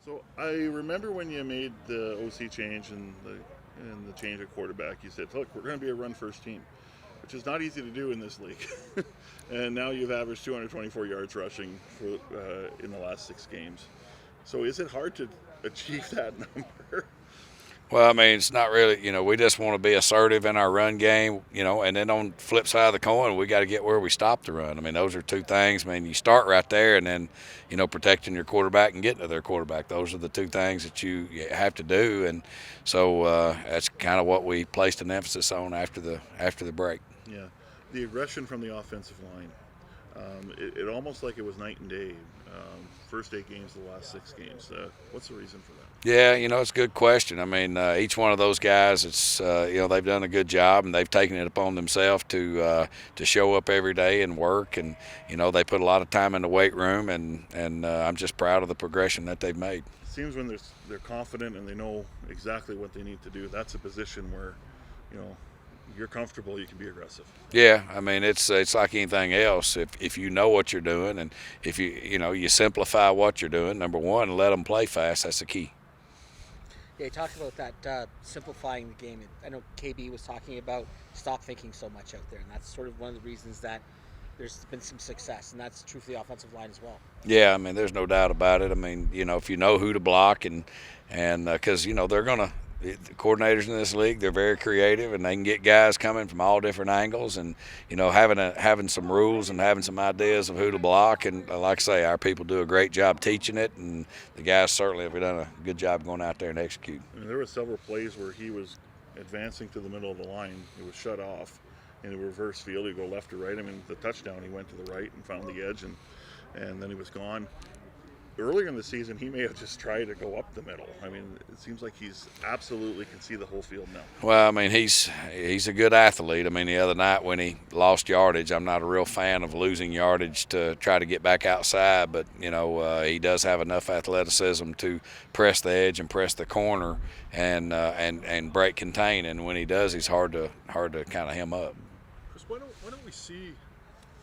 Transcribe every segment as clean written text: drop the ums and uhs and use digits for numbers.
So I remember when you made the OC change and the change at quarterback, you said, "Look, we're going to be a run-first team," which is not easy to do in this league. And now you've averaged 224 yards rushing in the last 6 games. So is it hard to achieve that number? Well, I mean, it's not really, we just want to be assertive in our run game, and then on the flip side of the coin, we got to get where we stop the run. I mean, those are two things. I mean, you start right there and then, protecting your quarterback and getting to their quarterback. Those are the two things that you have to do. And so that's kind of what we placed an emphasis on after the break. Yeah, the aggression from the offensive line. It almost like it was night and day. First 8 games, the last 6 games. What's the reason for that? Yeah, it's a good question. I mean, each one of those guys, it's they've done a good job and they've taken it upon themselves to show up every day and work, and they put a lot of time in the weight room, and I'm just proud of the progression that they've made. It seems when they're confident and they know exactly what they need to do, that's a position where, you know, you're comfortable, you can be aggressive. Yeah, I mean it's like anything else. If you know what you're doing, and if you simplify what you're doing, number one, and let them play fast. That's the key. Yeah, you talked about that simplifying the game. I know KB was talking about stop thinking so much out there, and that's sort of one of the reasons that there's been some success, and that's true for the offensive line as well. Yeah, I mean there's no doubt about it. I mean if you know who to block and because they're gonna. The coordinators in this league, they're very creative, and they can get guys coming from all different angles. And having some rules and having some ideas of who to block. And like I say, our people do a great job teaching it, and the guys certainly have done a good job going out there and execute. And there were several plays where he was advancing to the middle of the line. It was shut off in a reverse field. He'd go left or right. I mean, the touchdown, he went to the right and found the edge, and then he was gone. Earlier in the season, he may have just tried to go up the middle. I mean, it seems like he's absolutely can see the whole field now. Well, I mean, he's a good athlete. I mean, the other night when he lost yardage, I'm not a real fan of losing yardage to try to get back outside, but he does have enough athleticism to press the edge and press the corner and break contain. And when he does, he's hard to kind of hem up. Chris, why don't we see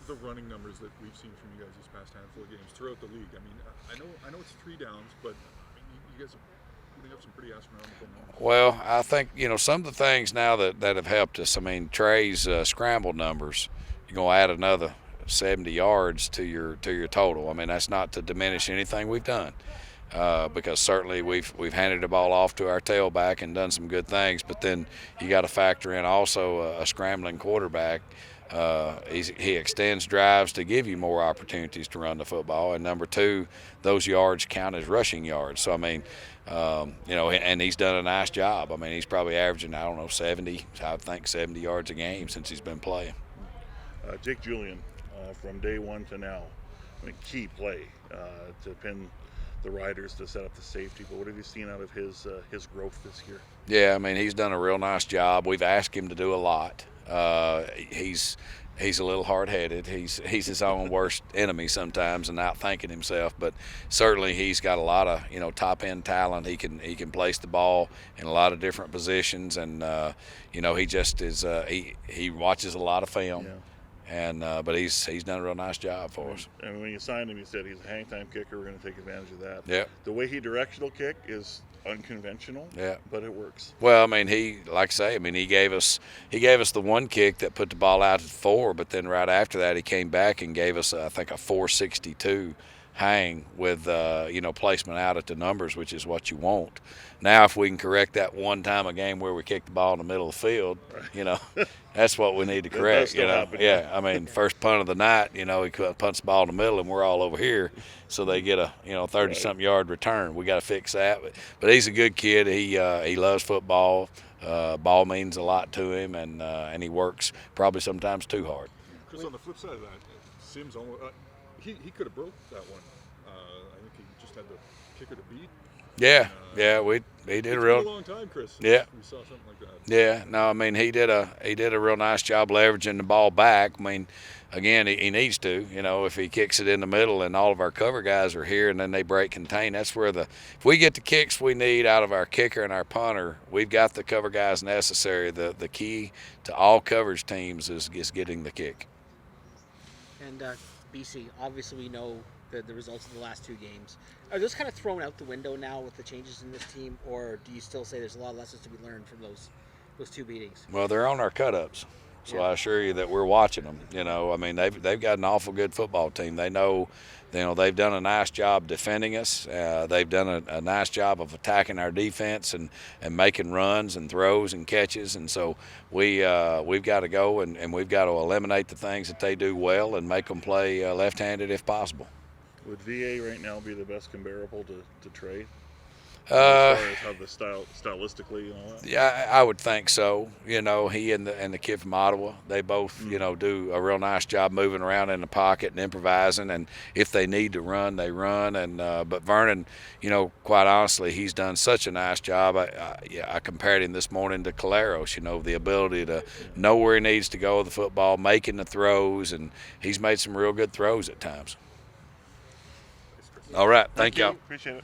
the running numbers that we've seen from you guys these past handful of games throughout the league? I mean, I know it's 3 downs, but you guys are putting up some pretty astronomical numbers. Well, I think some of the things now that have helped us. I mean, Tre's scramble numbers. You're gonna add another 70 yards to your total. I mean, that's not to diminish anything we've done. Because certainly we've handed the ball off to our tailback and done some good things, but then you got to factor in also a scrambling quarterback. He extends drives to give you more opportunities to run the football, and number two, those yards count as rushing yards. So I mean, and he's done a nice job. I mean, he's probably averaging 70 yards a game since he's been playing. Jake Julien, from day one to now, I mean, key play to pin the Riders to set up the safety. But what have you seen out of his growth this year? Yeah, I mean, he's done a real nice job. We've asked him to do a lot. He's a little hard-headed. He's his own worst enemy sometimes and outthinking himself. But certainly he's got a lot of top-end talent. He can place the ball in a lot of different positions, and he just is he watches a lot of film. Yeah. And but he's done a real nice job for us. And when you signed him, you said he's a hang-time kicker. We're going to take advantage of that. Yeah. The way he directional kick is unconventional. Yeah. But it works. Well, I mean, he gave us the one kick that put the ball out at 4, but then right after that he came back and gave us I think a 462 hang with placement out at the numbers, which is what you want. Now, if we can correct that one time a game where we kick the ball in the middle of the field, that's what we need to correct. Happen. Yeah. I mean, first punt of the night, he punts the ball in the middle, and we're all over here, so they get a 30-something yard return. We got to fix that. But he's a good kid. He loves football. Ball means a lot to him, and he works probably sometimes too hard. Chris, on the flip side of that, Sims almost he could have broke that one. I think he just had the kicker to beat. Yeah, he did a long time, Chris. Yeah, we saw something like that. Yeah, no, I mean he did a real nice job leveraging the ball back. I mean, again, he needs to. If he kicks it in the middle and all of our cover guys are here and then they break contain, that's where if we get the kicks we need out of our kicker and our punter, we've got the cover guys necessary. The key to all coverage teams is getting the kick. And BC, obviously we know the results of the last 2 games. Are those kind of thrown out the window now with the changes in this team, or do you still say there's a lot of lessons to be learned from those 2 beatings? Well, they're on our cut-ups. So I assure you that we're watching them. I mean, they've got an awful good football team. They know, they've done a nice job defending us. They've done a nice job of attacking our defense and making runs and throws and catches. And so we've got to go and we've got to eliminate the things that they do well and make them play left-handed if possible. Would VA right now be the best comparable to Tre? As far as how the stylistically and all that? Yeah, I would think so. He and the kid from Ottawa, they both, do a real nice job moving around in the pocket and improvising. And if they need to run, they run. And but Vernon, quite honestly, he's done such a nice job. I compared him this morning to Caleros. The ability to know where he needs to go with the football, making the throws, and he's made some real good throws at times. All right, thank y'all. Appreciate it.